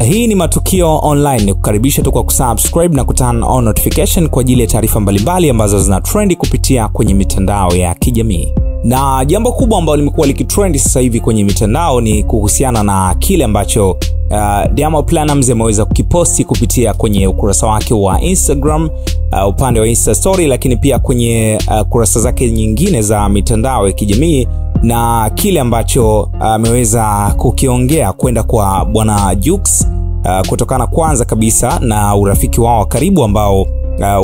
Hii ni Matukio Online, ni kukaribisha tu kwa kusubscribe na kuturn on notification kwa ajili ya taarifa mbalimbali ambazo zina trendi kupitia kwenye mitandao ya kijamii. Na jambo kubwa ambalo limekuwa likitrend sasa hivi kwenye mitandao ni kuhusiana na kile ambacho Diamond Platnumz ameweza kukiposti kupitia kwenye ukurasa wake wa Instagram, upande wa Insta story, lakini pia kwenye kurasa zake nyingine za mitandao ya kijamii, na kile ambacho ameweza kukiongea kwenda kwa bwana Jux, kutokana kwanza kabisa na urafiki wao karibu ambao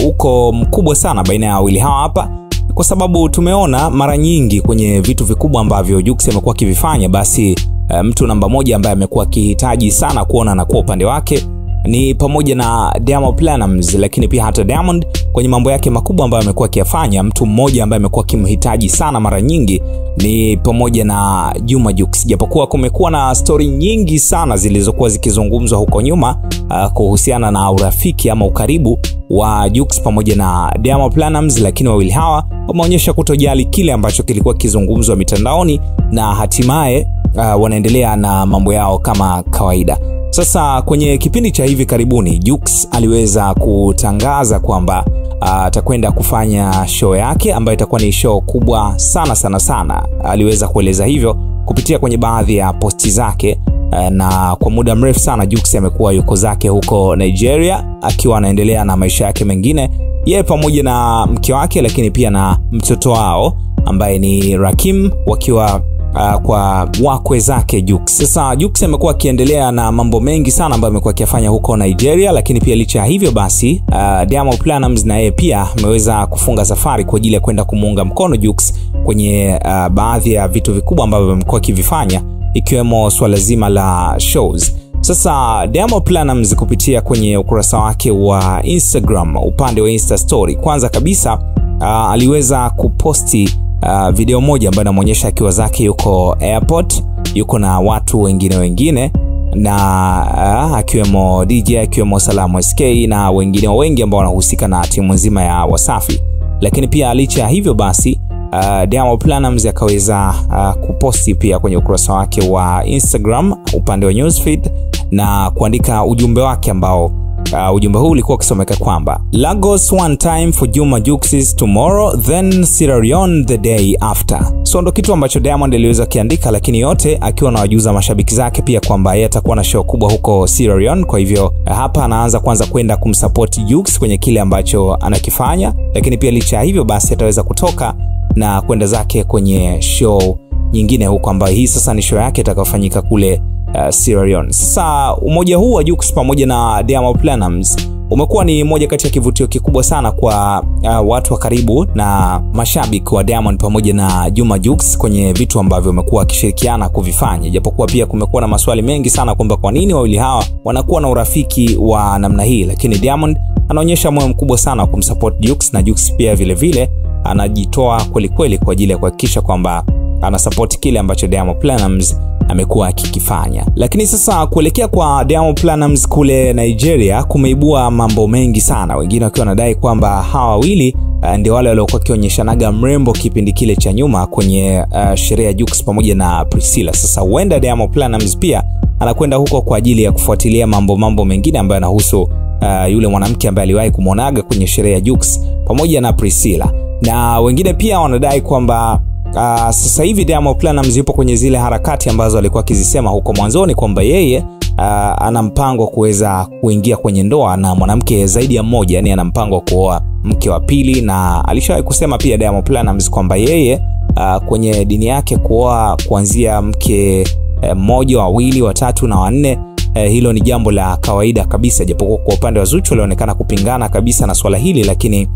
uko mkubwa sana baina ya wawili hawa hapa, kwa sababu tumeona mara nyingi kwenye vitu vikubwa ambavyo Jux amekuwa akivifanya, basi mtu namba moja ambaye amekuwa akihitaji sana kuona na kuwa upande wake ni pamoja na Diamond Platnumz, lakini pia hata Diamond kwenye mambo yake makubwa ambayo amekuwa akiyafanya, mtu mmoja ambaye amekuwa akimhitaji sana mara nyingi ni pamoja na Juma Jux. Japokuwa kumekuwa na story nyingi sana zilizokuwa zikizungumzwa huko nyuma kuhusiana na urafiki ama ukaribu wa Jux pamoja na Diamond Platnumz, lakini wawili hawa wameonyesha kutojali kile ambacho kilikuwa kizungumzwa mitandaoni na hatimaye wanaendelea na mambo yao kama kawaida. Sasa kwenye kipindi cha hivi karibuni Jux aliweza kutangaza kwamba atakwenda kufanya show yake ambayo itakuwa ni show kubwa sana. Aliweza kueleza hivyo kupitia kwenye baadhi ya posti zake, na kwa muda mrefu sana Jux amekuwa yuko zake huko Nigeria akiwa anaendelea na maisha yake mengine, yeye pamoja na mke wake, lakini pia na mtoto wao ambaye ni Rakim, wakiwa kwa wakwe zake Jux. Sasa Jux amekuwa akiendelea na mambo mengi sana ambayo amekuwa akifanya huko Nigeria, lakini pia licha hivyo basi Diamond Platnumz na yeye pia ameweza kufunga safari kwa ajili ya kwenda kumuunga mkono Jux kwenye baadhi ya vitu vikubwa ambavyo amekuwa akivifanya, ikiwemo swala zima la shows. Sasa Diamond Platnumz kupitia kwenye ukurasa wake wa Instagram, upande wa Insta story, kwanza kabisa aliweza kuposti video moja ambayo inamuonyesha akiwa zake yuko airport, yuko na watu wengine na akiwemo DJ, akiwemo Salamu SK na wengine wengi ambao wanahusika na timu nzima ya Wasafi. Lakini pia licha hivyo basi Diamond Platnumz akaweza kuposti pia kwenye ukurasa wake wa Instagram, upande wa newsfeed, na kuandika ujumbe wake ambao ujumbe huu ulikuwa ukisomeka kwamba Lagos one time for Juma Jux's tomorrow, then Sierra Leone the day after. So ndo kitu ambacho Diamond aliweza kiandika, lakini yote akiwa na wajuza mashabiki zake pia kwamba yeye atakuwa na show kubwa huko Sierra Leone. Kwa hivyo hapa anaanza kwanza kwenda kumsupport Jux kwenye kile ambacho anakifanya, lakini pia licha hivyo basi ataweza kutoka na kwenda zake kwenye show nyingine huko, ambayo hii sasa ni show yake itakayofanyika kule Sierra Leone. Sasa umoja huu wa Jux pamoja na Diamond Platnumz umekuwa ni moja kati ya kivutio kikubwa sana kwa watu wa karibu na mashabiki wa Diamond pamoja na Juma Jux kwenye vitu ambavyo wamekuwa wakishirikiana kuvifanya, japokuwa pia kumekuwa na maswali mengi sana kwamba kwa nini wawili hawa wanakuwa na urafiki wa namna hii, lakini Diamond anaonyesha moyo mkubwa sana wa kumsupport Jux, na Jux pia vile anajitoa kweli kwa ajili ya kuhakikisha kwamba ana support kile ambacho Diamond Platnumz amekuwa akikifanya. Lakini sasa kuelekea kwa Diamond Platnumz kule Nigeria kumeibua mambo mengi sana, wengine wakiwa wanadai kwamba hawa wawili ndio wale waliokuwa kionyeshanaga mrembo kipindi kile cha nyuma kwenye sherehe ya Jux pamoja na Priscilla. Sasa huenda Diamond Platnumz pia anakwenda huko kwa ajili ya kufuatilia mambo mengine ambayo yanahusu yule mwanamke ambaye aliwahi kumuonaga kwenye sherehe ya Jux pamoja na Priscilla. Na wengine pia wanadai kwamba sasa hivi Diamond Platnumz yupo kwenye zile harakati ambazo alikuwa akizisema huko mwanzoni kwamba yeye ana mpango kuweza kuingia kwenye ndoa na mwanamke zaidi ya mmoja, yani ana mpango kuoa mke wa pili, na alishawahi kusema pia Diamond Platnumz kwamba yeye kwenye dini yake kuoa kuanzia mke mmoja, wawili, watatu na wanne, hilo ni jambo la kawaida kabisa, japokuwa kwa upande wa Zuchu walionekana kupingana kabisa na swala hili, lakini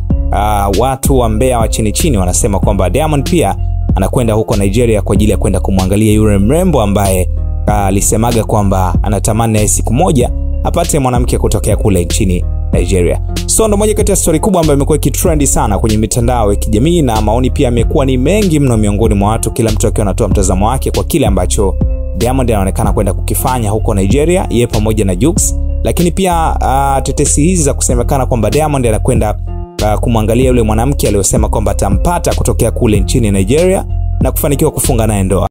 watu wa Mbeya wa chini wanasema kwamba Diamond pia anakwenda huko Nigeria kwa ajili ya kwenda kumwangalia yule mrembo ambaye alisemaga kwamba anatamani siku moja apate mwanamke kutokea kule nchini Nigeria. So ndo moja kati ya story kubwa ambayo imekuwa ikitrendi sana kwenye mitandao ya kijamii, na maoni pia yamekuwa ni mengi mno miongoni mwa watu, kila mtu akiwa anatoa mtazamo wake kwa kile ambacho Diamond anaonekana kwenda kukifanya huko Nigeria, yeye pamoja na Jux. Lakini pia tetesi hizi za kusemekana kwamba Diamond anakwenda kumwangalia yule mwanamke aliyosema kwamba atampata kutokea kule nchini Nigeria na kufanikiwa kufunga naye ndoa.